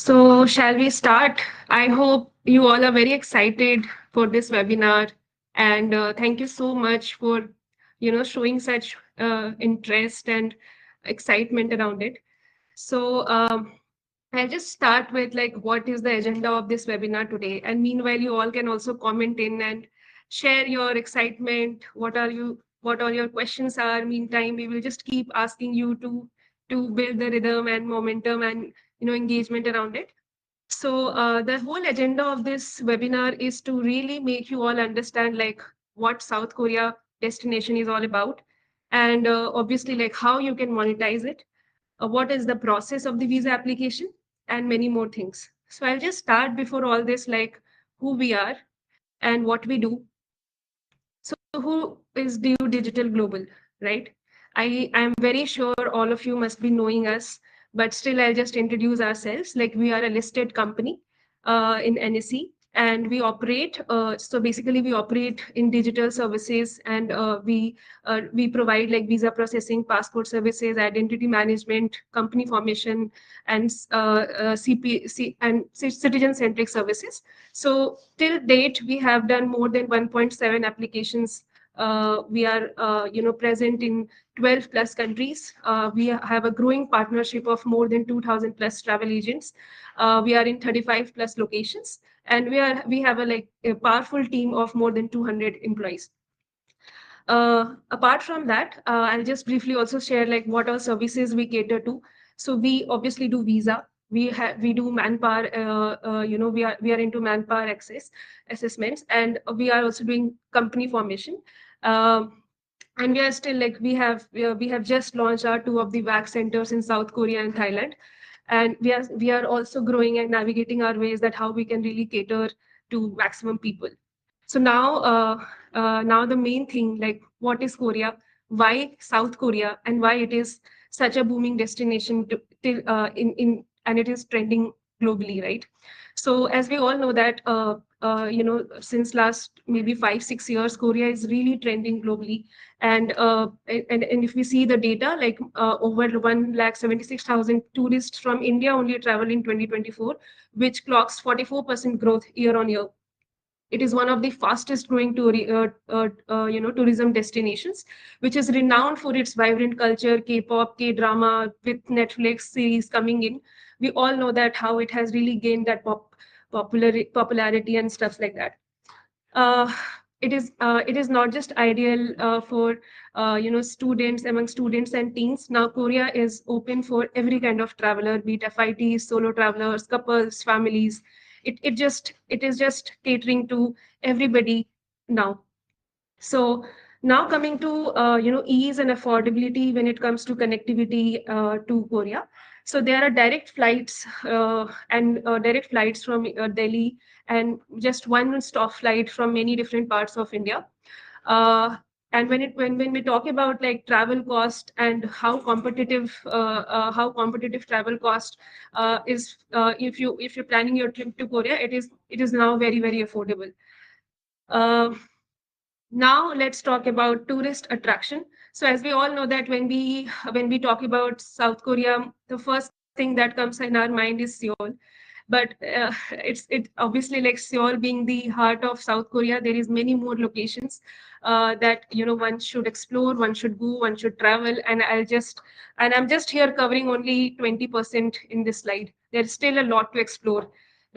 So, shall we start? I hope you all are very excited for this webinar, and thank you so much for showing such interest and excitement around it. So, I'll just start with like what is the agenda of this webinar today, and meanwhile, you all can also comment in and share your excitement. What all your questions are. Meantime, we will just keep asking you to build the rhythm and momentum and engagement around it. So the whole agenda of this webinar is to really make you all understand like what South Korea destination is all about, and obviously like how you can monetize it, what is the process of the visa application, and many more things. So I'll just start before all this, like who we are and what we do. So who is DU Digital Global, right? I'm very sure all of you must be knowing us, but still I'll just introduce ourselves. Like we are a listed company in NSE, and we operate. So basically, we operate in digital services, and we provide like visa processing, passport services, identity management, company formation, and citizen-centric services. So till date, we have done more than 1.7 applications. We are, present in 12 plus countries. We have a growing partnership of more than 2,000 plus travel agents. We are in 35 plus locations, and we have a powerful team of more than 200 employees. Apart from that, I'll just briefly also share like what all services we cater to. So we obviously do visa. We do manpower. We are into manpower access assessments, and we are also doing company formation. And we are still like we have just launched our two of the VAC centers in South Korea and Thailand, and we are also growing and navigating our ways that how we can really cater to maximum people. So now the main thing, like what is Korea, why South Korea, and why it is such a booming destination in and it is trending globally, right? So as we all know that since last maybe 5 6 years, Korea is really trending globally, and if we see the data, like over 176,000 tourists from India only travel in 2024, which clocks 44% growth year on year. It is one of the fastest growing tourism destinations, which is renowned for its vibrant culture, K-pop, K-drama, with Netflix series coming in. We all know that how it has really gained that popularity and stuff like that. Uh, it is not just ideal for students, among students and teens. Now Korea is open for every kind of traveler, be it FITs, solo travelers, couples, families. It is just catering to everybody now. So now coming to ease and affordability when it comes to connectivity to Korea. So there are direct flights from Delhi, and just one stop flight from many different parts of India. Uh, and when we talk about like travel cost and how competitive travel cost is, if you're planning your trip to Korea, it is now very very affordable. Uh, Now let's talk about tourist attraction. So as we all know that when we talk about South Korea, the first thing that comes in our mind is Seoul. But it obviously, like Seoul being the heart of South Korea, there is many more locations that one should explore, one should go, one should travel. And I'm just here covering only 20% in this slide. There's still a lot to explore,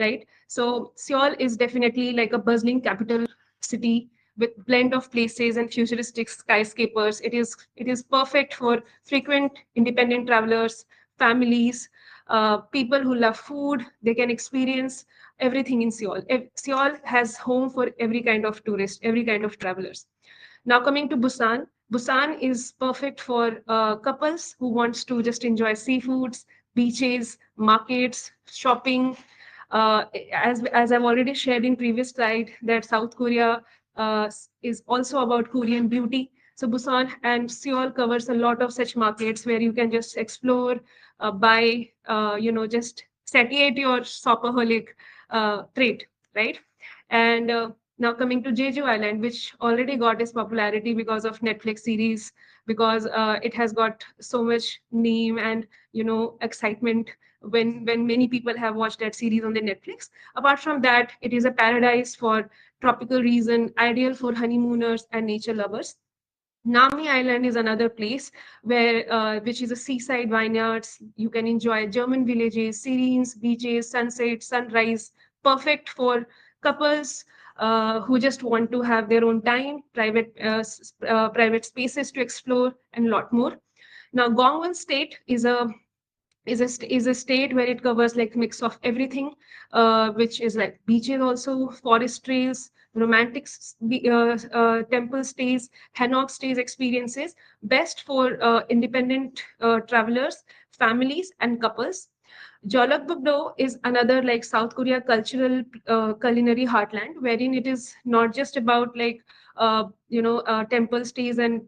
right? So Seoul is definitely like a bustling capital city with blend of places and futuristic skyscrapers. It is perfect for frequent independent travelers, families, people who love food. They can experience everything in Seoul. Seoul has home for every kind of tourist, every kind of travelers. Now coming to Busan. Busan is perfect for couples who wants to just enjoy seafoods, beaches, markets, shopping. As I've already shared in previous slide, that South Korea is also about Korean beauty. So Busan and Seoul covers a lot of such markets where you can just explore, buy, just satiate your shopaholic trait, right? And Now coming to Jeju Island, which already got its popularity because of Netflix series, because it has got so much name and excitement when many people have watched that series on the Netflix. Apart from that, it is a paradise for tropical region, ideal for honeymooners and nature lovers. Nami Island is another place where, which is a seaside vineyards. You can enjoy German villages, serenes, beaches, sunset, sunrise. Perfect for couples who just want to have their own time, private spaces to explore, and a lot more. Now, Gongwon State is a state where it covers like mix of everything, which is like beaches, also forest trails, romantic temple stays, hanok stays experiences, best for independent travelers, families, and couples. Jeollabuk-do is another like South Korea cultural culinary heartland, wherein it is not just about like temple stays and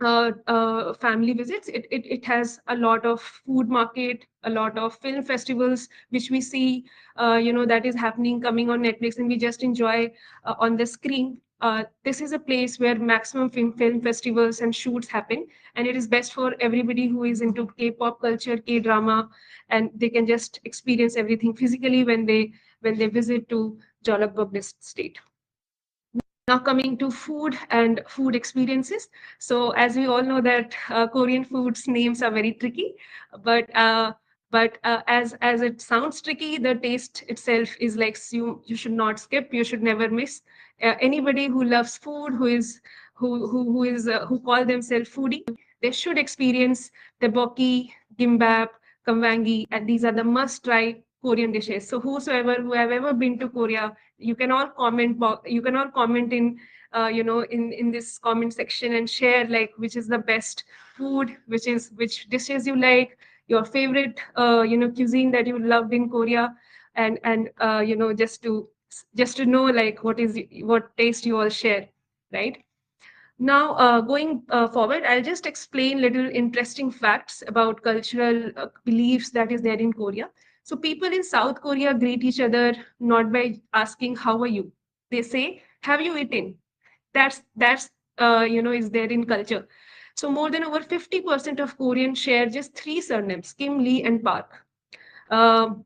family visits. It has a lot of food market, a lot of film festivals, which we see, that is happening, coming on Netflix, and we just enjoy on the screen. This is a place where maximum film festivals and shoots happen, and it is best for everybody who is into K-pop culture, K-drama, and they can just experience everything physically when they visit to Jeollabuk state. Now coming to food and food experiences. So as we all know that Korean foods names are very tricky, but as it sounds tricky, the taste itself is like you should not skip, you should never miss. Anybody who loves food, who call themselves foodie, they should experience tteokbokki, gimbap, kamwangi, and these are the must-try Korean dishes. So who have ever been to Korea, you can all comment in in this comment section and share like which is the best food, which dishes you like, your favorite cuisine that you loved in Korea, and just to know like what taste you all share, right? Now, going forward, I'll just explain little interesting facts about cultural beliefs that is there in Korea. So people in South Korea greet each other not by asking how are you. They say, have you eaten? That's is there in culture. So more than over 50% of Koreans share just three surnames, Kim, Lee, and Park. Um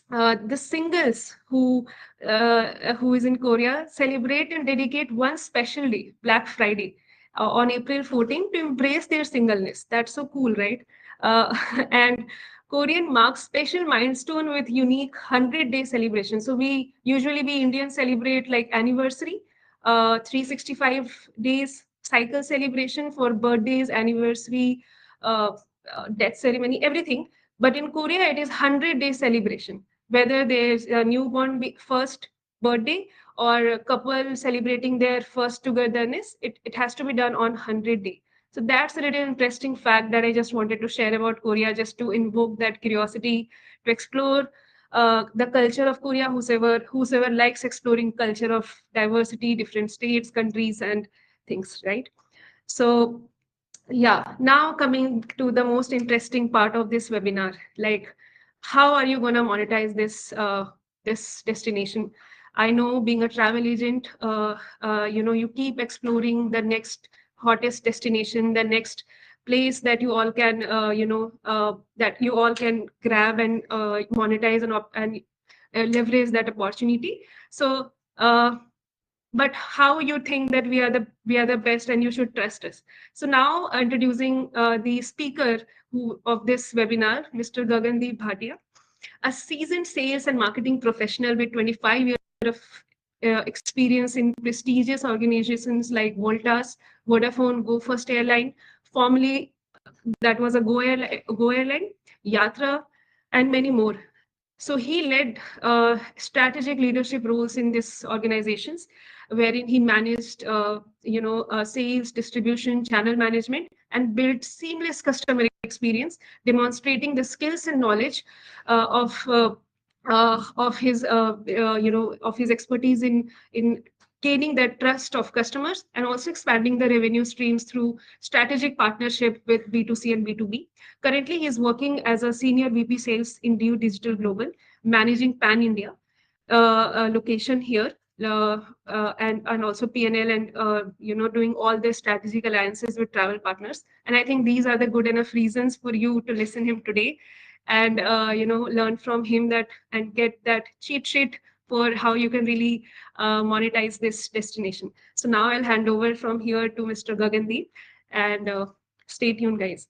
the singles who is in Korea celebrate and dedicate one special day, Black Friday, on April 14th to embrace their singleness. That's so cool, right? And Korean marks special milestone with unique 100-day celebration. So we Indians celebrate like anniversary, 365 days cycle celebration for birthdays, anniversary, uh, death ceremony, everything. But in Korea, it is 100-day celebration. Whether there's a newborn first birthday or a couple celebrating their first togetherness, it has to be done on 100-day. So that's a little interesting fact that I just wanted to share about Korea, just to invoke that curiosity to explore the culture of Korea. Whosoever likes exploring culture of diversity, different states, countries, and things, right? So yeah, now coming to the most interesting part of this webinar, like how are you going to monetize this destination? I know being a travel agent, you keep exploring the next hottest destination, the next place that you all can, that you all can grab and monetize and leverage that opportunity. So but how you think that we are the best and you should trust us. So now introducing the speaker of this webinar, Mr. Gagandeep Bhatia, a seasoned sales and marketing professional with 25 years of experience in prestigious organizations like Voltas, Vodafone, Go First Airline, formerly that was a Go Airline, Yatra, and many more. So he led strategic leadership roles in these organizations, wherein he managed, sales, distribution, channel management, and built seamless customer experience, demonstrating the skills and knowledge of his expertise in gaining the trust of customers and also expanding the revenue streams through strategic partnership with B2C and B2B. Currently, he is working as a senior VP sales in Due Digital Global, managing Pan India location here, and also PNL and doing all the strategic alliances with travel partners. And I think these are the good enough reasons for you to listen him today, and learn from him that and get that cheat sheet for how you can really monetize this destination. So now I'll hand over from here to Mr. Gagandeep, and stay tuned, guys.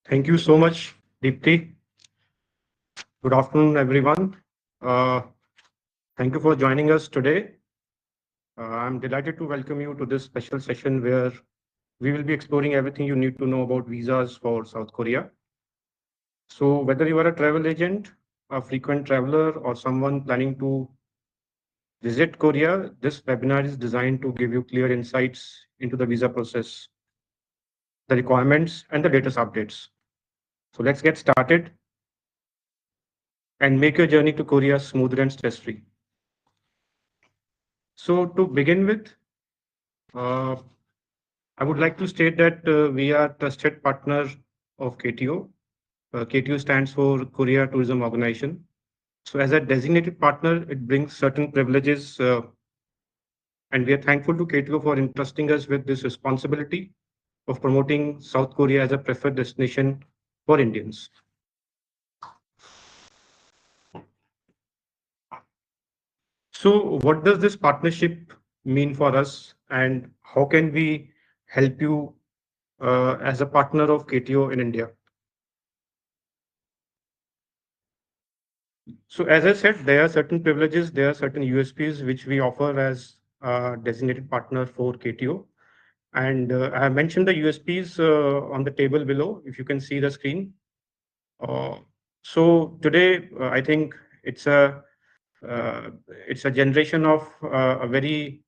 Thank you so much, Deepti. Good afternoon, everyone. Uh, Thank you for joining us today. I'm delighted to welcome you to this special session where we will be exploring everything you need to know about visas for South Korea. So whether you are a travel agent, a frequent traveler, or someone planning to visit Korea, this webinar is designed to give you clear insights into the visa process, the requirements, and the latest updates. So let's get started and make your journey to Korea smoother and stress-free. So to begin with, uh, I would like to state that we are trusted partner of KTO. KTO stands for Korea Tourism Organization. So as a designated partner, it brings certain privileges, and we are thankful to KTO for entrusting us with this responsibility of promoting South Korea as a preferred destination for Indians. So what does this partnership mean for us, and how can we help you as a partner of KTO in India? So as I said, there are certain privileges, there are certain USPs which we offer as a designated partner for KTO. And I have mentioned the USPs on the table below, if you can see the screen. Uh, so today, I think it's a generation of a very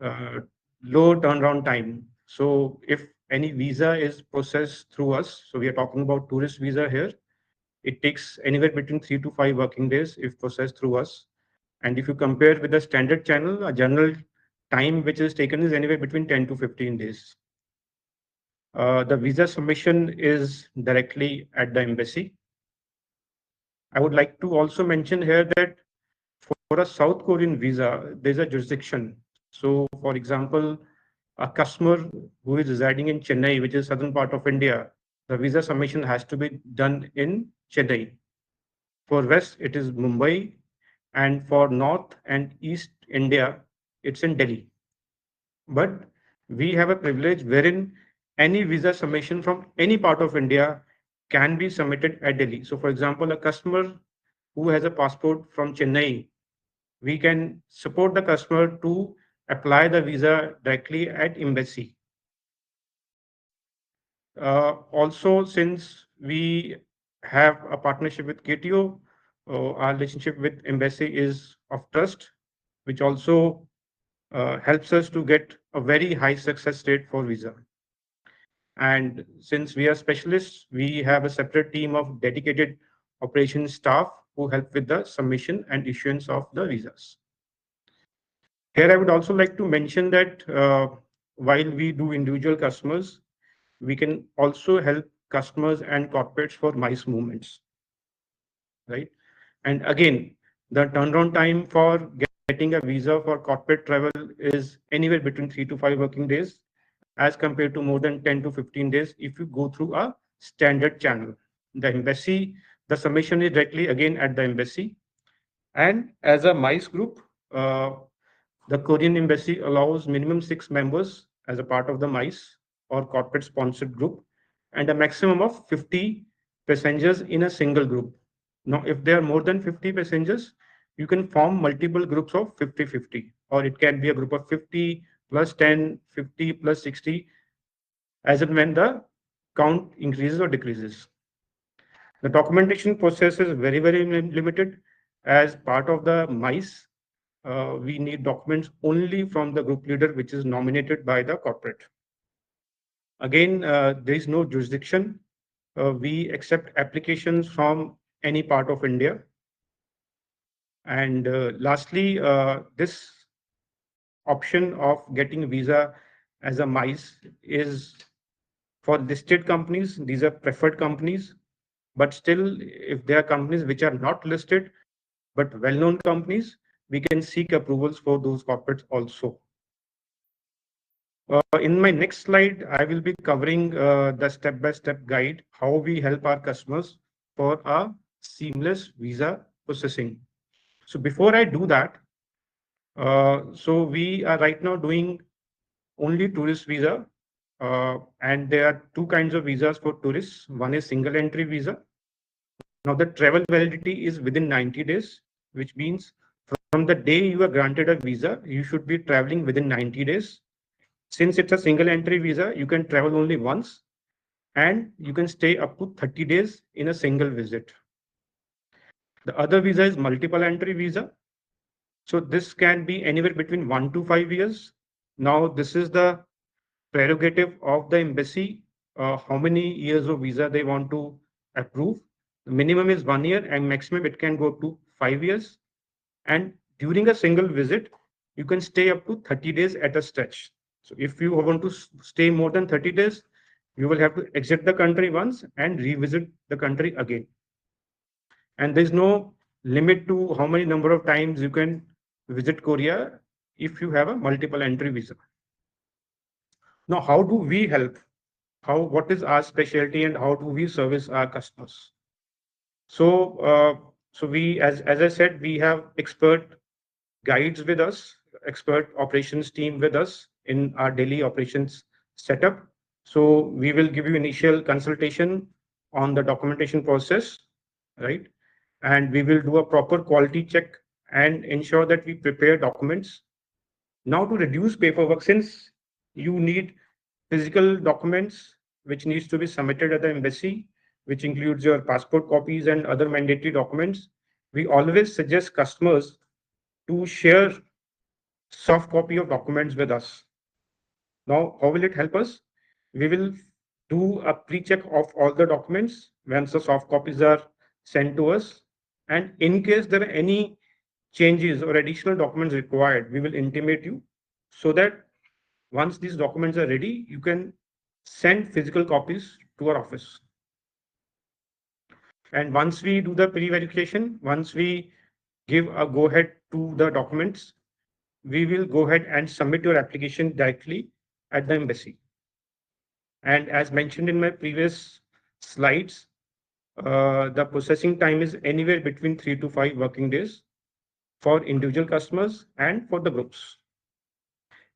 uh, low turnaround time. So if any visa is processed through us, so we are talking about tourist visa here, it takes anywhere between 3 to 5 working days if processed through us. And if you compare with the standard channel, a general time which is taken is anywhere between 10 to 15 days. The visa submission is directly at the embassy. I would like to also mention here that for a South Korean visa, there's a jurisdiction. So, for example, a customer who is residing in Chennai, which is southern part of India, the visa submission has to be done in Chennai. For West, it is Mumbai, and for North and East India, it's in Delhi. But we have a privilege wherein any visa submission from any part of India can be submitted at Delhi. So, for example, a customer who has a passport from Chennai, we can support the customer to apply the visa directly at embassy. Also, since we have a partnership with KTO, our relationship with embassy is of trust, which also helps us to get a very high success rate for visa. And since we are specialists, we have a separate team of dedicated operations staff who help with the submission and issuance of the visas. Here, I would also like to mention that while we do individual customers, we can also help customers and corporates for MICE movements, right? And again, the turnaround time for getting a visa for corporate travel is anywhere between 3 to 5 working days, as compared to more than 10 to 15 days if you go through a standard channel. The embassy, the submission is directly again at the embassy. And as a MICE group, uh, the Korean embassy allows minimum 6 members as a part of the MICE or corporate sponsored group, and a maximum of 50 passengers in a single group. Now, if there are more than 50 passengers, you can form multiple groups of 50-50, or it can be a group of 50 plus 10, 50 plus 60, as and when the count increases or decreases. The documentation process is very, very limited. As part of the MICE, we need documents only from the group leader, which is nominated by the corporate. Again, there is no jurisdiction. We accept applications from any part of India. And lastly, this option of getting visa as a MICE is for listed companies. These are preferred companies. But still, if there are companies which are not listed, but well-known companies, we can seek approvals for those corporates also. In my next slide, I will be covering the step-by-step guide, how we help our customers for a seamless visa processing. So before I do that, so we are right now doing only tourist visa, and there are two kinds of visas for tourists. One is single entry visa. Now the travel validity is within 90 days, which means from the day you are granted a visa, you should be traveling within 90 days. Since it's a single entry visa, you can travel only once and you can stay up to 30 days in a single visit. The other visa is multiple entry visa. So this can be anywhere between 1 to 5 years. Now this is the prerogative of the embassy, how many years of visa they want to approve. The minimum is 1 year and maximum it can go to 5 years. And during a single visit, you can stay up to 30 days at a stretch. So if you want to stay more than 30 days, you will have to exit the country once and revisit the country again. And there's no limit to how many number of times you can visit Korea if you have a multiple entry visa. Now, how do we help? What is our specialty and how do we service our customers? So, so we, as I said, we have expert guides with us, expert operations team with us in our daily operations setup. So we will give you initial consultation on the documentation process, right? And we will do a proper quality check and ensure that we prepare documents. Now to reduce paperwork, since you need physical documents which needs to be submitted at the embassy, which includes your passport copies and other mandatory documents, we always suggest customers to share soft copy of documents with us. Now, how will it help us? We will do a pre-check of all the documents once the soft copies are sent to us. And in case there are any changes or additional documents required, we will intimate you so that once these documents are ready, you can send physical copies to our office. And once we do the pre-verification, once we give a go-ahead to the documents, we will go ahead and submit your application directly at the embassy. And as mentioned in my previous slides, the processing time is anywhere between 3 to 5 working days for individual customers and for the groups.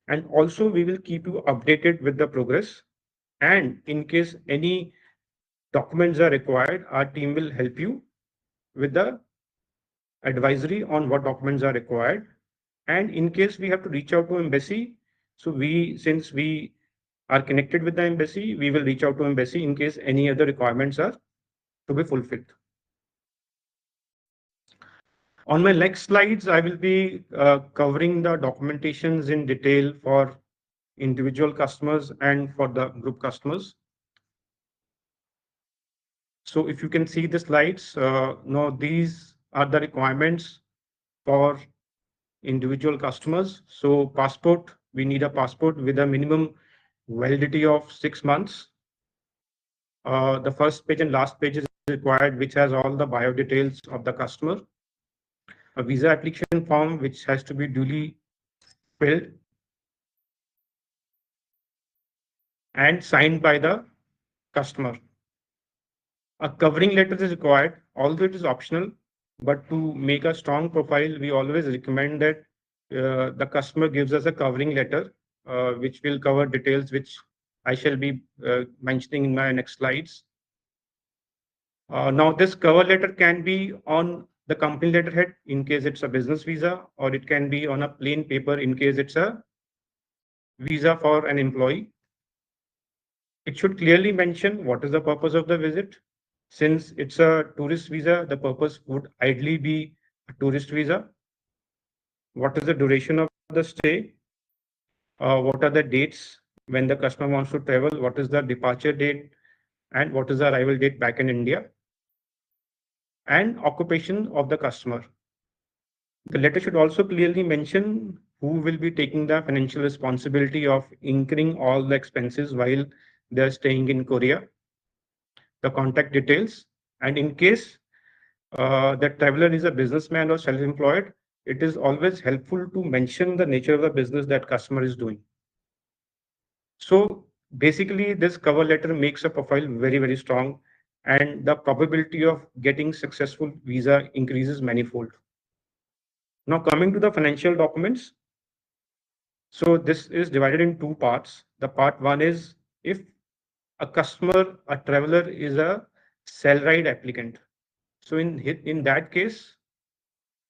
And also we will keep you updated with the progress. And in case any documents are required, our team will help you with the advisory on what documents are required. And in case we have to reach out to embassy, so since we are connected with the embassy, we will reach out to embassy in case any other requirements are to be fulfilled. On my next slides, I will be covering the documentations in detail for individual customers and for the group customers. So if you can see the slides, now these are the requirements for individual customers. So passport, we need a passport with a minimum validity of 6 months. The first page and last page is required, which has all the bio details of the customer. A visa application form, which has to be duly filled and signed by the customer. A covering letter is required, although it is optional, but to make a strong profile, we always recommend that the customer gives us a covering letter, which will cover details which I shall be mentioning in my next slides. Now, this cover letter can be on the company letterhead in case it's a business visa, or it can be on a plain paper in case it's a visa for an employee. It should clearly mention what is the purpose of the visit. Since it's a tourist visa, the purpose would ideally be a tourist visa. What is the duration of the stay? What are the dates when the customer wants to travel? What is the departure date? And what is the arrival date back in India? And occupation of the customer. The letter should also clearly mention who will be taking the financial responsibility of incurring all the expenses while they're staying in Korea, the contact details, And in case that traveler is a businessman or self-employed, it is always helpful to mention the nature of the business that customer is doing. So basically, this cover letter makes a profile very, very strong, and the probability of getting successful visa increases manifold. Now, coming to the financial documents. So this is divided in two parts. The part one is if a customer, a traveler is a salaried applicant. So in that case,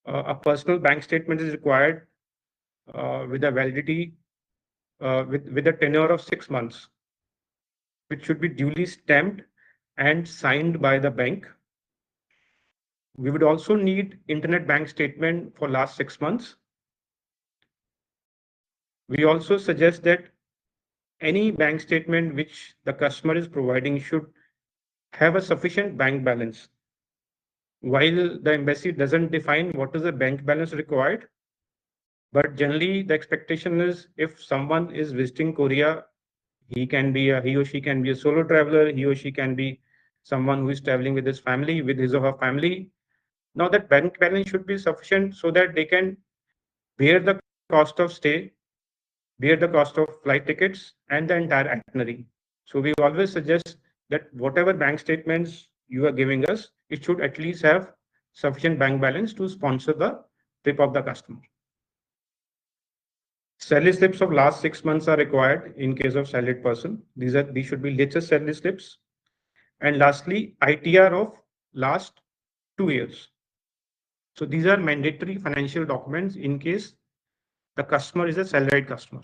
a personal bank statement is required with a validity with a tenure of 6 months, which should be duly stamped and signed by the bank. We would also need internet bank statement for last 6 months. We also suggest that any bank statement which the customer is providing should have a sufficient bank balance. While the embassy doesn't define what is the bank balance required, but generally the expectation is if someone is visiting Korea, he or she can be a solo traveler, he or she can be someone who is traveling with his family, with his or her family. Now that bank balance should be sufficient so that they can bear the cost of stay, bear the cost of flight tickets and the entire itinerary. So we always suggest that whatever bank statements you are giving us, it should at least have sufficient bank balance to sponsor the trip of the customer. Salary slips of last 6 months are required in case of salaried person. These should be latest salary slips. And lastly, ITR of last 2 years. So these are mandatory financial documents in case the customer is a salaried customer.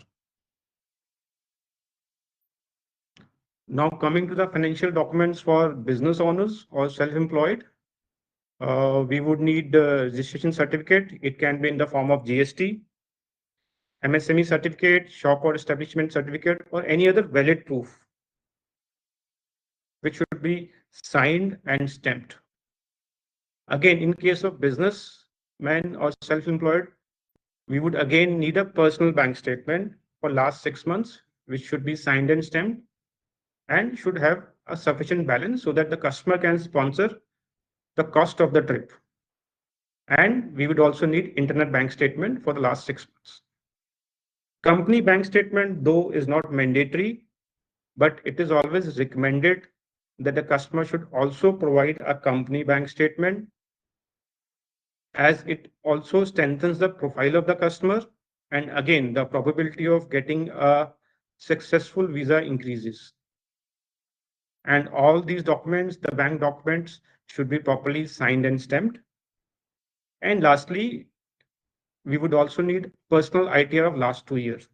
Now coming to the financial documents for business owners or self-employed, we would need registration certificate. It can be in the form of GST, MSME certificate, shop or establishment certificate, or any other valid proof, which should be signed and stamped. Again, in case of businessman or self-employed, we would again need a personal bank statement for last 6 months, which should be signed and stamped and should have a sufficient balance so that the customer can sponsor the cost of the trip. And we would also need internet bank statement for the last 6 months. Company bank statement, though, is not mandatory, but it is always recommended that the customer should also provide a company bank statement, as it also strengthens the profile of the customer. And again, the probability of getting a successful visa increases. And all these documents, the bank documents, should be properly signed and stamped. And lastly, we would also need personal ITR of last 2 years.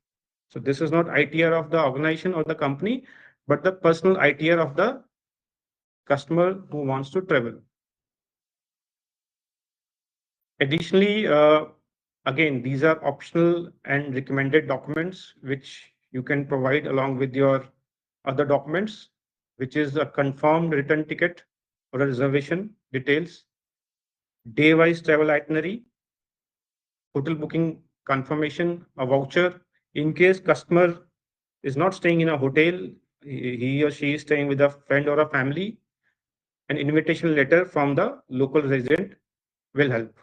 So this is not ITR of the organization or the company, but the personal ITR of the customer who wants to travel. Additionally, again, these are optional and recommended documents which you can provide along with your other documents, which is a confirmed return ticket or a reservation details, day-wise travel itinerary, hotel booking confirmation, a voucher. In case customer is not staying in a hotel, he or she is staying with a friend or a family, an invitation letter from the local resident will help.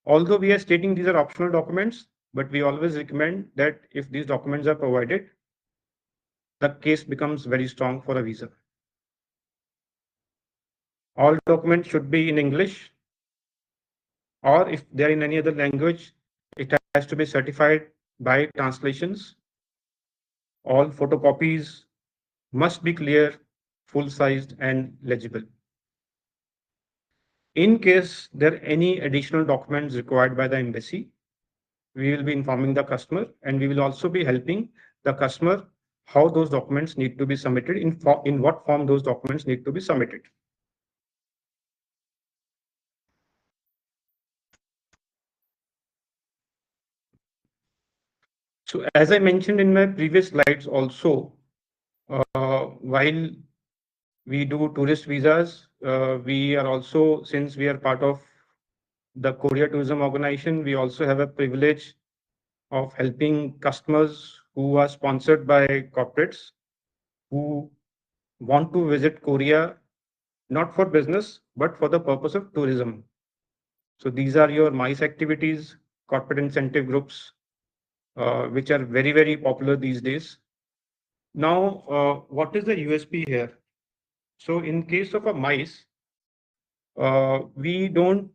Although we are stating these are optional documents, but we always recommend that if these documents are provided, the case becomes very strong for a visa. All documents should be in English, or if they're in any other language, it has to be certified by translations. All photocopies must be clear, full-sized, and legible. In case there are any additional documents required by the embassy, we will be informing the customer, and we will also be helping the customer how those documents need to be submitted, in what form those documents need to be submitted. So as I mentioned in my previous slides also, while we do tourist visas, we are also, since we are part of the Korea Tourism Organization, we also have a privilege of helping customers who are sponsored by corporates who want to visit Korea not for business, but for the purpose of tourism. So these are your MICE activities, corporate incentive groups, which are very, very popular these days. Now, what is the USP here? So in case of a MICE, we don't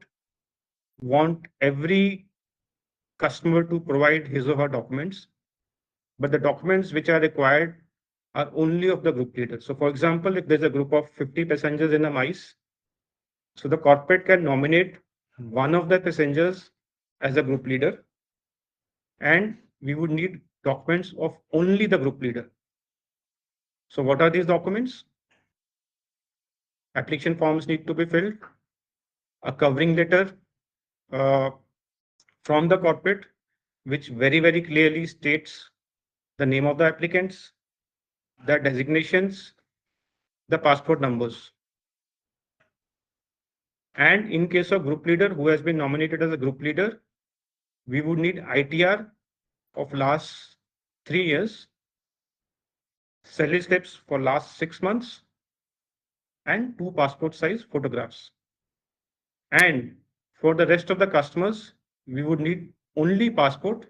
want every customer to provide his or her documents, but the documents which are required are only of the group leader. So for example, if there's a group of 50 passengers in a MICE, so the corporate can nominate one of the passengers as a group leader, and we would need documents of only the group leader. So what are these documents? Application forms need to be filled, a covering letter uh, from the corporate, which very, very clearly states the name of the applicants, the designations, the passport numbers. And in case of group leader who has been nominated as a group leader, we would need ITR of last 3 years, salary slips for last 6 months, and 2 passport size photographs. And for the rest of the customers, we would need only passport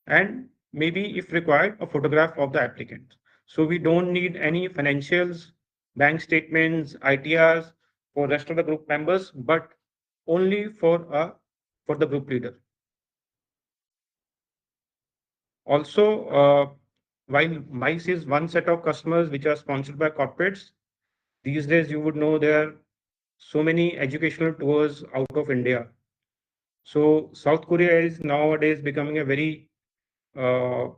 and maybe if required, a photograph of the applicant. So we don't need any financials, bank statements, ITRs for rest of the group members, but only for the group leader. Also, while MICE is one set of customers which are sponsored by corporates, these days you would know there are so many educational tours out of India. So South Korea is nowadays becoming a very uh,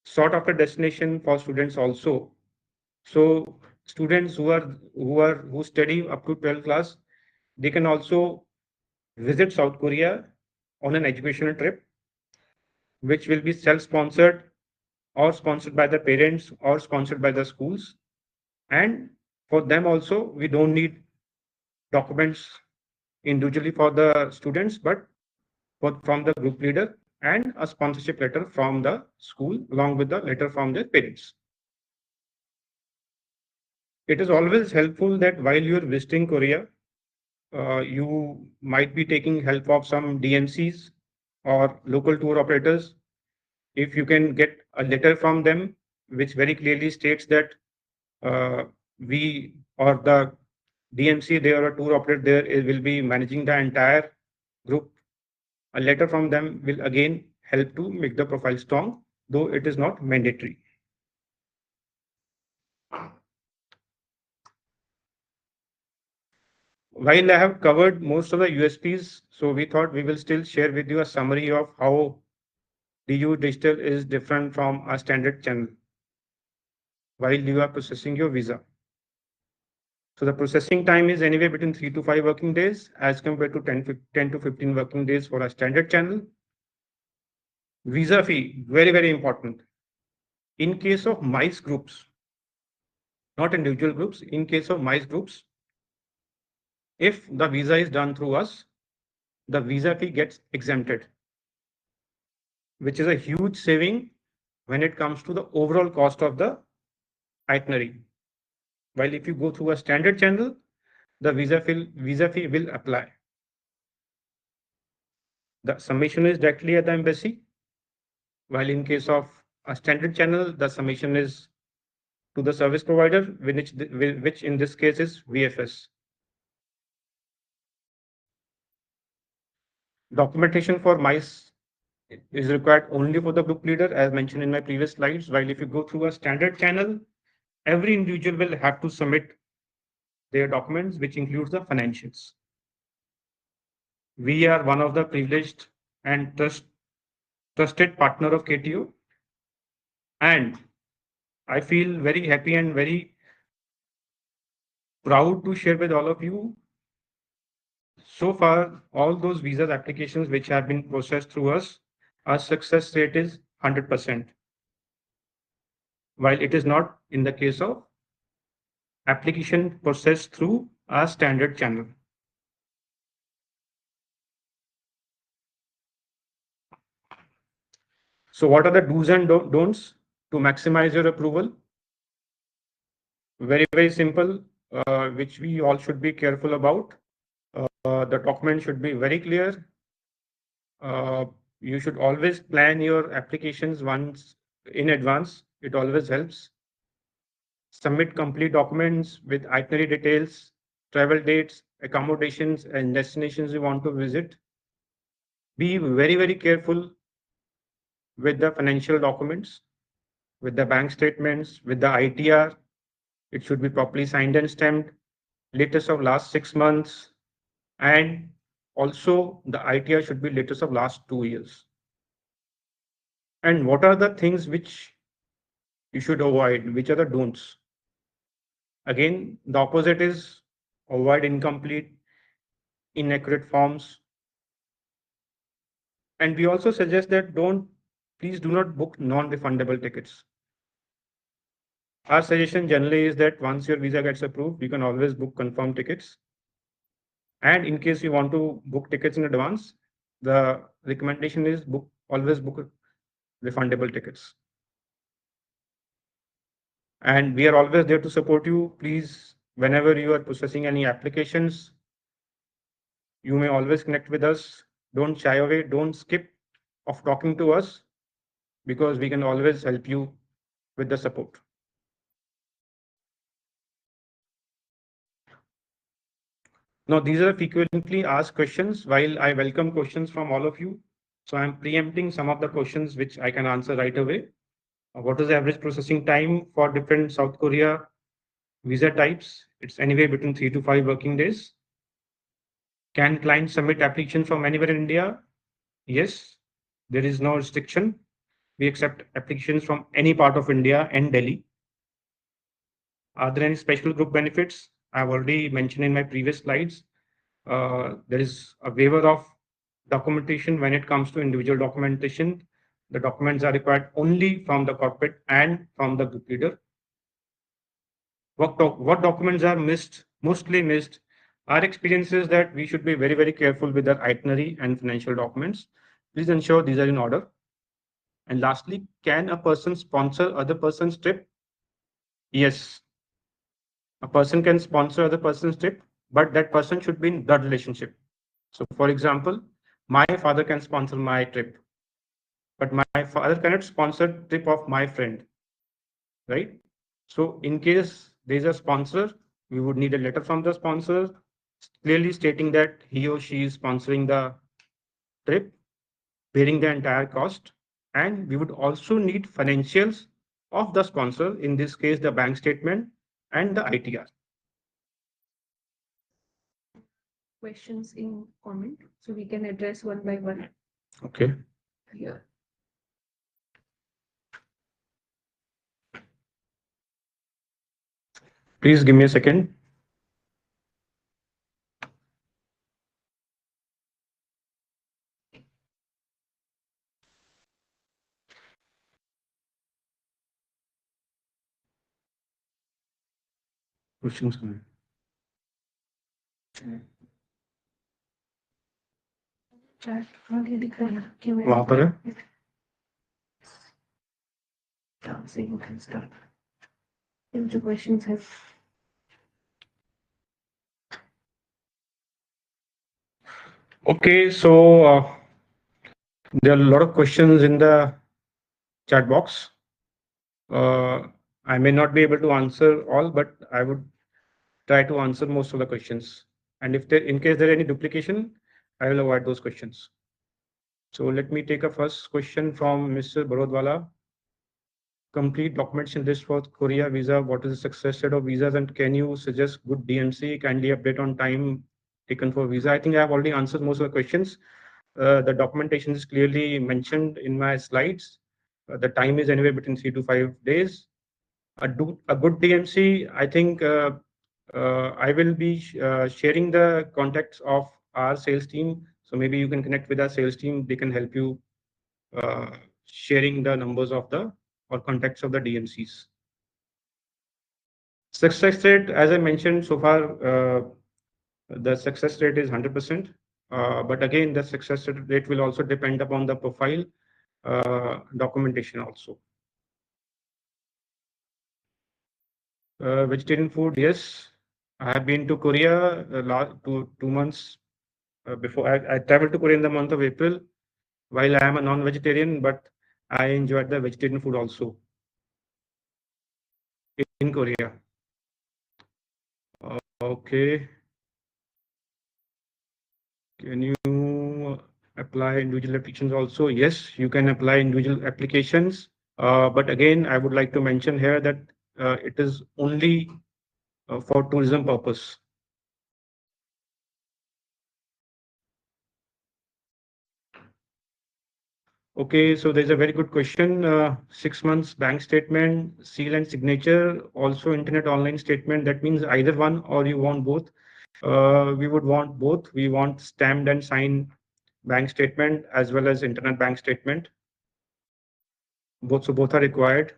sought after destination for students also. So students who study up to 12th class, they can also visit South Korea on an educational trip, which will be self-sponsored or sponsored by the parents or sponsored by the schools. And for them also, we don't need documents individually for the students, but from the group leader and a sponsorship letter from the school along with the letter from their parents. It is always helpful that while you're visiting Korea, you might be taking help of some DMCs or local tour operators. If you can get a letter from them, which very clearly states that uh, we or the DMC there or tour operator there will be managing the entire group, a letter from them will again help to make the profile strong, though it is not mandatory. While I have covered most of the USPs, so we thought we will still share with you a summary of how DU Digital is different from a standard channel while you are processing your visa. So the processing time is anywhere between 3 to 5 working days as compared to 10 to 15 working days for a standard channel. Visa fee, very, very important. In case of MICE groups, not individual groups, in case of MICE groups, if the visa is done through us, the visa fee gets exempted, which is a huge saving when it comes to the overall cost of the itinerary. While if you go through a standard channel, the visa fee will apply. The submission is directly at the embassy, while in case of a standard channel, the submission is to the service provider, which in this case is VFS. Documentation for MICE is required only for the group leader, as mentioned in my previous slides, while if you go through a standard channel, every individual will have to submit their documents, which includes the financials. We are one of the privileged and trusted partner of KTO, and I feel very happy and very proud to share with all of you. So far, all those visa applications which have been processed through us, our success rate is 100%, while it is not in the case of application processed through our standard channel. So what are the do's and don'ts to maximize your approval? Very, very simple, which we all should be careful about. The document should be very clear. Uh, you should always plan your applications once in advance. It always helps. Submit complete documents with itinerary details, travel dates, accommodations, and destinations you want to visit. Be very, very careful with the financial documents, with the bank statements, with the ITR. It should be properly signed and stamped, latest of last 6 months, and also the ITR should be latest of last 2 years. And what are the things which you should avoid? Which are the don'ts? Again, the opposite is avoid incomplete, inaccurate forms. And we also suggest that please do not book non-refundable tickets. Our suggestion generally is that once your visa gets approved, you can always book confirmed tickets. And in case you want to book tickets in advance, the recommendation is always book refundable tickets. And we are always there to support you. Please, whenever you are processing any applications, you may always connect with us. Don't shy away, don't skip of talking to us, because we can always help you with the support. Now, these are frequently asked questions. While I welcome questions from all of you, so I'm preempting some of the questions which I can answer right away. What is the average processing time for different South Korea visa types? It's anywhere between 3 to 5 working days. Can clients submit application from anywhere in India? Yes, there is no restriction. We accept applications from any part of India and Delhi. Are there any special group benefits? I've already mentioned in my previous slides. There is a waiver of documentation when it comes to individual documentation. The documents are required only from the corporate and from the group leader. What documents are mostly missed? Our experience is that we should be very, very careful with our itinerary and financial documents. Please ensure these are in order. And lastly, can a person sponsor other person's trip? Yes, a person can sponsor other person's trip, but that person should be in blood relationship. So, for example, my father can sponsor my trip, but my father cannot sponsor trip of my friend, right? So, in case there is a sponsor, we would need a letter from the sponsor clearly stating that he or she is sponsoring the trip, bearing the entire cost, and we would also need financials of the sponsor, in this case, the bank statement and the ITR. Questions in comment, so we can address one by one. Okay. Yeah. Please give me a second. Questions. Chat आगे दिख रहा है कि मैं वहां पर है. So you can start. If the questions have Okay, so there are a lot of questions in the chat box. I may not be able to answer all, but I would try to answer most of the questions. And if in case there are any duplication, I will avoid those questions. So let me take a first question from Mr. Barodwala. Complete documentation list for Korea visa. What is the success rate of visas, and can you suggest good DMC? Kindly update on time taken for visa. I think I have already answered most of the questions. The documentation is clearly mentioned in my slides. The time is anywhere between 3 to 5 days. A good DMC, I think I will be sharing the contacts of our sales team. So maybe you can connect with our sales team. They can help you sharing the numbers of the or contacts of the DMCs. Success rate, as I mentioned so far, the success rate is 100%. But again, the success rate will also depend upon the profile documentation also. Vegetarian food, yes. I have been to Korea last 2 months before. I traveled to Korea in the month of April. While I am a non-vegetarian, but I enjoyed the vegetarian food also in Korea. Okay, can you apply individual applications also? Yes, you can apply individual applications. But again, I would like to mention here that it is only for tourism purpose. Okay, so there's a very good question. 6 months bank statement, seal and signature, also internet online statement. That means either one or you want both. We would want both. We want stamped and signed bank statement as well as internet bank statement. Both are required.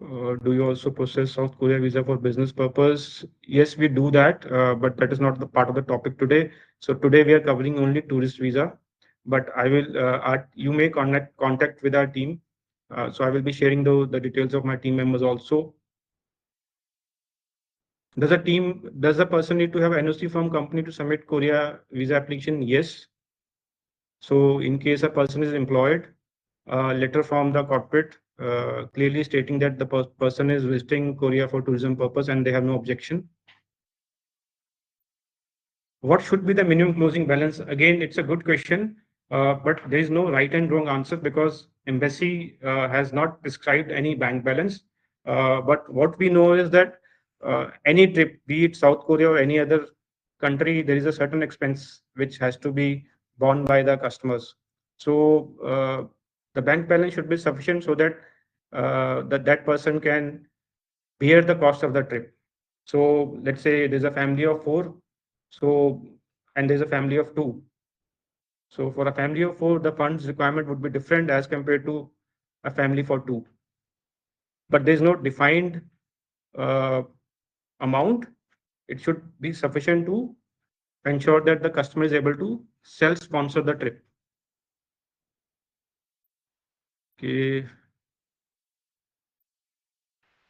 Do you also process South Korea visa for business purpose? Yes, we do that, but that is not the part of the topic today. So today we are covering only tourist visa. But I will, you may contact with our team. So I will be sharing the details of my team members also. Does the person need to have NOC from company to submit Korea visa application? Yes. So in case a person is employed, a letter from the corporate clearly stating that the person is visiting Korea for tourism purpose and they have no objection. What should be the minimum closing balance? Again, it's a good question, but there is no right and wrong answer because embassy has not prescribed any bank balance. But what we know is that any trip, be it South Korea or any other country, there is a certain expense which has to be borne by the customers. So the bank balance should be sufficient so that that person can bear the cost of the trip. So let's say there's a family of four, so and there's a family of two. So for a family of four, the funds requirement would be different as compared to a family for two. But there's no defined uh, amount. It should be sufficient to ensure that the customer is able to self-sponsor the trip. Okay.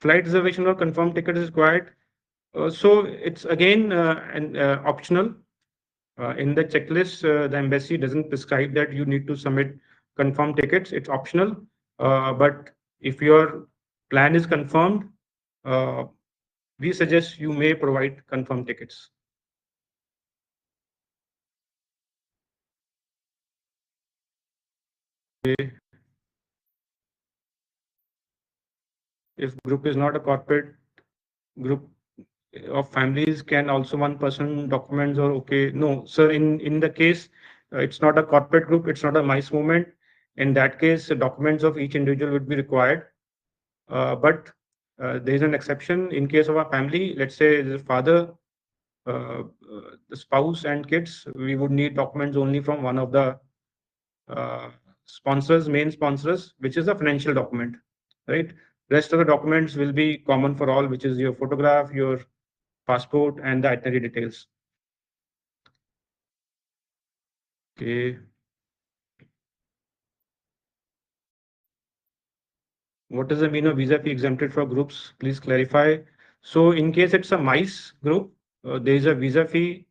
Flight reservation or confirmed ticket is required. So it's again optional. In the checklist, the embassy doesn't prescribe that you need to submit confirmed tickets. It's optional. But if your plan is confirmed, uh, we suggest you may provide confirmed tickets. Okay. If group is not a corporate group of families, can also one person documents or okay? No, sir. In the case, it's not a corporate group. It's not a mice movement. In that case, the documents of each individual would be required. But there is an exception in case of a family. Let's say the father, the spouse, and kids. We would need documents only from one of the uh, sponsors, main sponsors, which is a financial document, right? Rest of the documents will be common for all, which is your photograph, your passport, and the itinerary details. Okay. What does the mean of visa fee exempted for groups? Please clarify. So in case it's a MICE group, there is a visa fee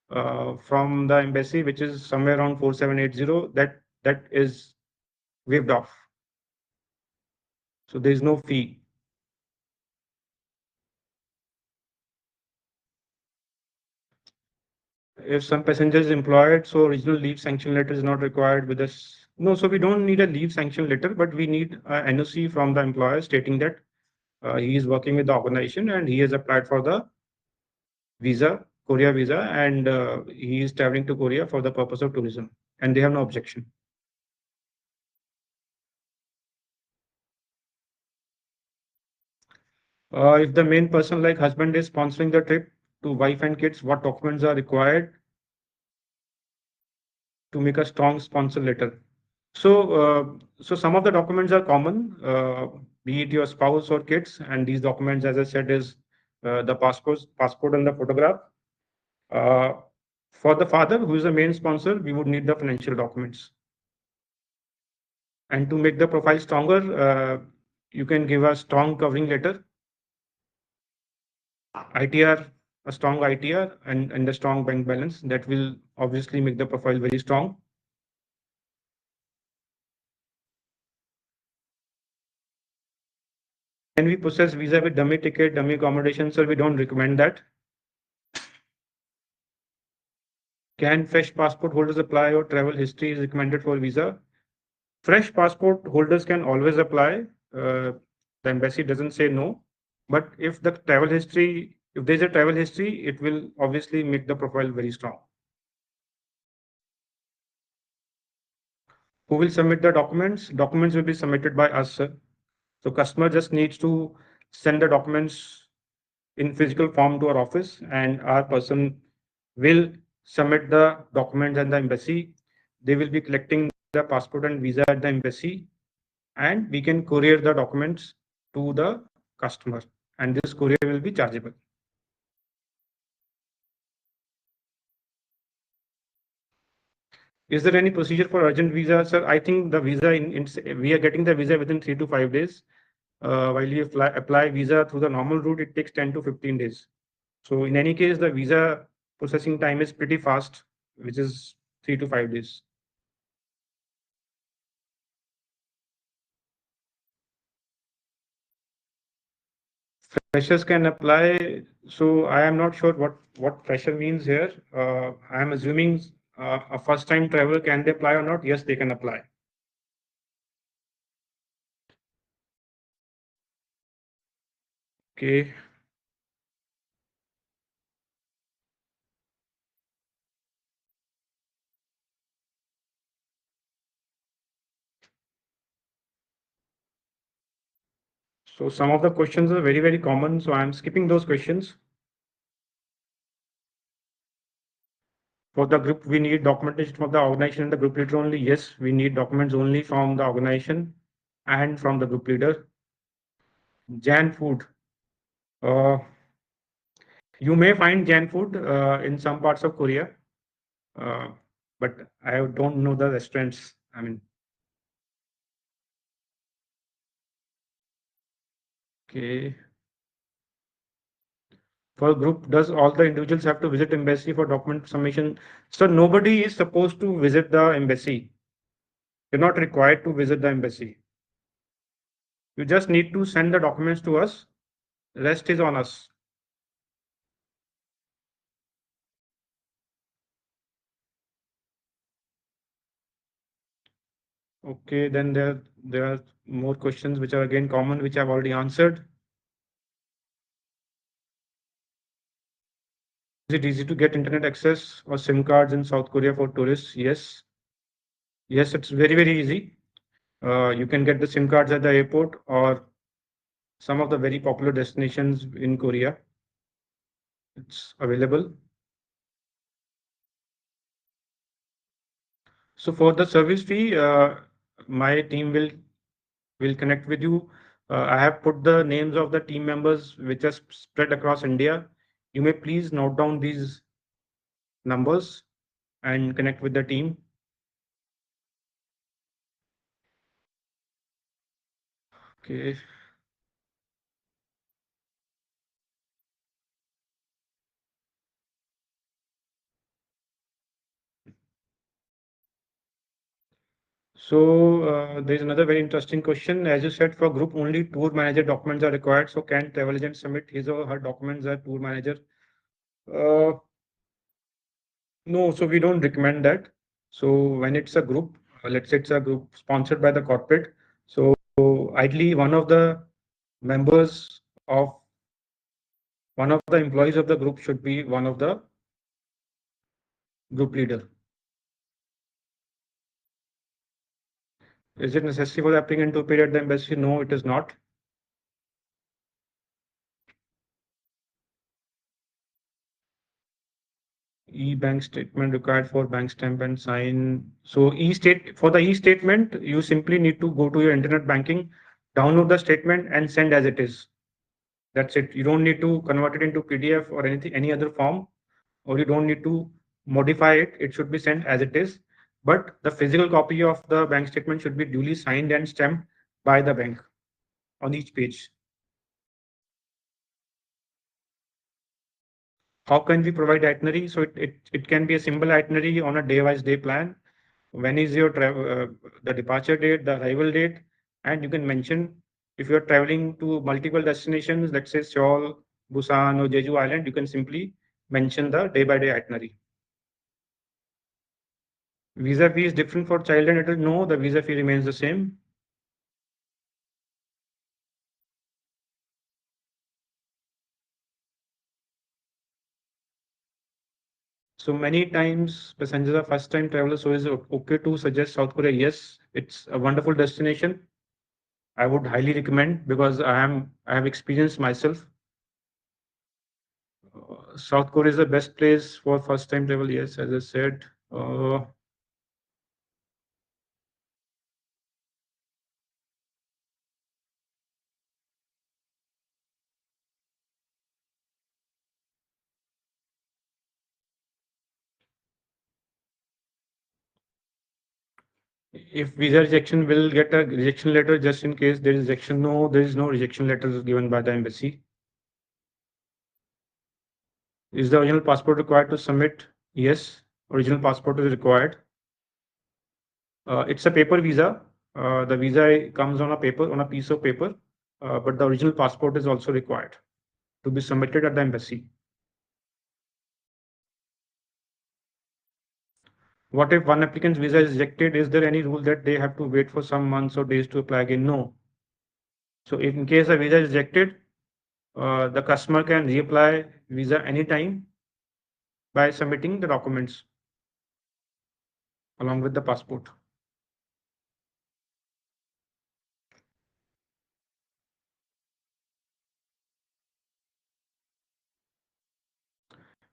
from the embassy, which is somewhere around 4780. That is waived off. So there is no fee. If some passenger is employed, so original leave sanction letter is not required with us. No, so we don't need a leave sanction letter, but we need a NOC from the employer stating that he is working with the organization and he has applied for the visa, Korea visa, and he is traveling to Korea for the purpose of tourism, and they have no objection. If the main person, like husband, is sponsoring the trip to wife and kids, what documents are required to make a strong sponsor letter? So some of the documents are common, be it your spouse or kids, and these documents, as I said, is the passport and the photograph. Uh, for the father, who is the main sponsor, we would need the financial documents. And to make the profile stronger, you can give a strong covering letter, ITR, a strong ITR, and a strong bank balance. That will obviously make the profile very strong. Can we process visa with dummy ticket, dummy accommodation? Sir, we don't recommend that. Can fresh passport holders apply or travel history is recommended for visa? Fresh passport holders can always apply. The embassy doesn't say no. But if the travel history, if there's a travel history, it will obviously make the profile very strong. Who will submit the documents? Documents will be submitted by us, sir. So customer just needs to send the documents in physical form to our office, and our person will submit the documents at the embassy. They will be collecting the passport and visa at the embassy, and we can courier the documents to the customer, and this courier will be chargeable. Is there any procedure for urgent visa, sir? I think the visa we are getting the visa within 3 to 5 days. While you apply visa through the normal route, it takes 10 to 15 days. So in any case, the visa processing time is pretty fast, which is 3 to 5 days. Freshers can apply. So I am not sure what fresher means here. I am assuming a first time traveler, can they apply or not? Yes, they can apply. Okay. So some of the questions are very, very common. So I'm skipping those questions. For the group, we need documentation from the organization and the group leader only. Yes, we need documents only from the organization and from the group leader. Jan food. Uh, you may find Jan food in some parts of Korea, uh, but I don't know the restaurants. I mean, okay. For group, does all the individuals have to visit embassy for document submission? So nobody is supposed to visit the embassy. You're not required to visit the embassy. You just need to send the documents to us. Rest is on us. Okay, then there are more questions which are again common, which I've already answered. Is it easy to get internet access or SIM cards in South Korea for tourists? Yes. Yes, it's very, very easy. You can get the SIM cards at the airport or some of the very popular destinations in Korea. It's available. So for the service fee, my team will connect with you. I have put the names of the team members which are spread across India. You may please note down these numbers and connect with the team. Okay. So there's another very interesting question. As you said, for group only tour manager documents are required. So can travel agent submit his or her documents as tour manager? Uh, no, so we don't recommend that. So when it's a group, let's say it's a group sponsored by the corporate. So ideally, members of one of the employees of the group should be one of the group leader. Is it necessary for the applicant to appear at the embassy? No, it is not. E-bank statement required for bank stamp and sign. So for the e-statement, you simply need to go to your internet banking, download the statement and send as it is. That's it. You don't need to convert it into PDF or any other form, or you don't need to modify it. It should be sent as it is. But the physical copy of the bank statement should be duly signed and stamped by the bank on each page. How can we provide itinerary? So it can be a simple itinerary on a day-wise day plan. When is your the departure date, the arrival date, and you can mention if you're traveling to multiple destinations, let's say Seoul, Busan, or Jeju Island, you can simply mention the day-by-day itinerary. Visa fee is different for child and adult. No, the visa fee remains the same. So many times passengers are first time travelers, so is it okay to suggest South Korea? Yes, it's a wonderful destination. I would highly recommend because I have experienced myself. South Korea is the best place for first time travel. Yes, as I said. If visa rejection, will get a rejection letter just in case there is rejection. No, there is no rejection letter given by the embassy. Is the original passport required to submit? Yes, original passport is required. It's a paper visa. The visa comes on a paper, on a piece of paper, but the original passport is also required to be submitted at the embassy. What if one applicant's visa is rejected? Is there any rule that they have to wait for some months or days to apply again? No. So in case a visa is rejected, the customer can reapply visa anytime by submitting the documents along with the passport.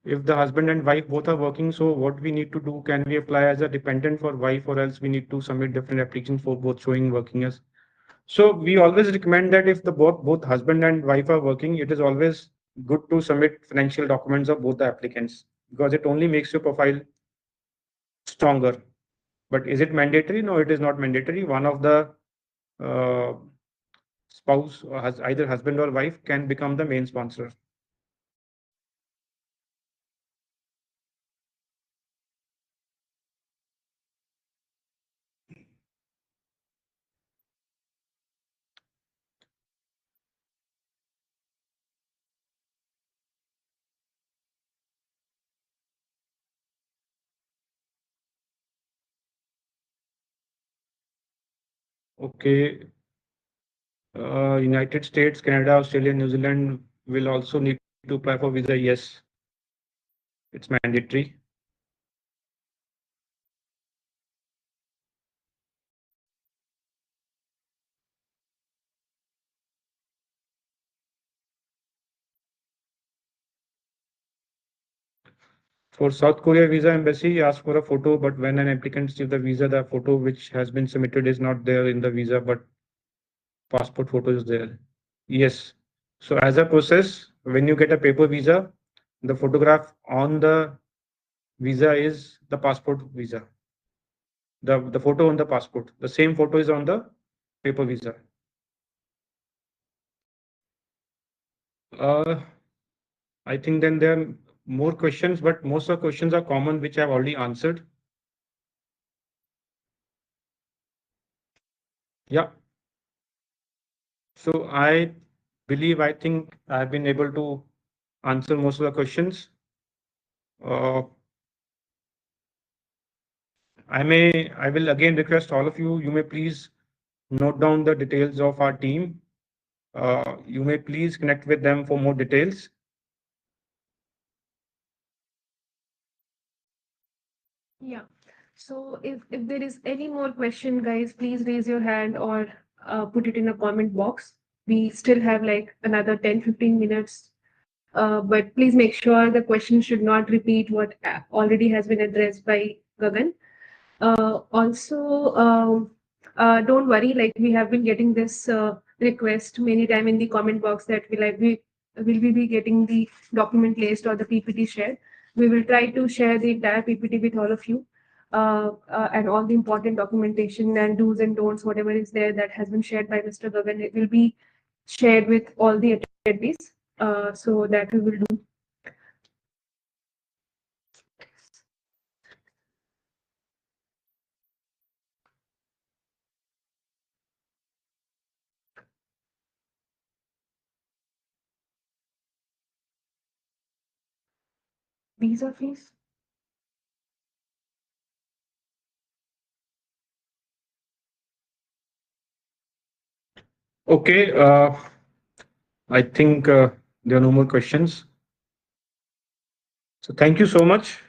If the husband and wife both are working, so what we need to do, can we apply as a dependent for wife, or else we need to submit different applications for both showing working as? So we always recommend that if the both husband and wife are working, it is always good to submit financial documents of both the applicants because it only makes your profile stronger. But is it mandatory? No, it is not mandatory. One of the uh, spouse, or either husband or wife, can become the main sponsor. Okay. United States, Canada, Australia, New Zealand will also need to apply for visa. Yes, it's mandatory. For South Korea visa embassy, ask for a photo, but when an applicant receives the visa, the photo which has been submitted is not there in the visa, but passport photo is there. Yes. So as a process, when you get a paper visa, the photograph on the visa is the passport visa. The photo on the passport. The same photo is on the paper visa. Uh, I think then there are more questions, but most of the questions are common, which I've already answered. Yeah. So I think I've been able to answer most of the questions. Uh, I will again request all of you, you may please note down the details of our team. You may please connect with them for more details. Yeah. So if there is any more question, guys, please raise your hand or put it in a comment box. We still have like another 10-15 minutes. But please make sure the question should not repeat what already has been addressed by Gagan. Also, don't worry, like we have been getting this request many time in the comment box that will we be getting the document list or the PPT shared. We will try to share the entire PPT with all of you, and all the important documentation and do's and don'ts, whatever is there that has been shared by Mr. Gagan, it will be shared with all the attendees. So that we will do. Visa fees. Okay, I think there are no more questions. So thank you so much.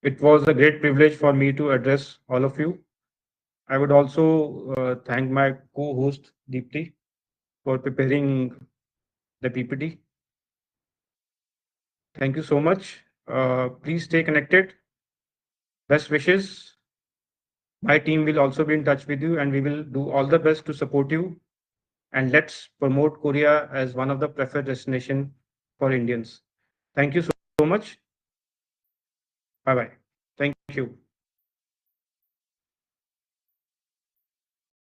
It was a great privilege for me to address all of you. I would also thank my co-host Deepti for preparing the PPT. Thank you so much. Please stay connected. Best wishes. My team will also be in touch with you and we will do all the best to support you. And let's promote Korea as one of the preferred destination for Indians. Thank you so much. Bye bye. Thank you.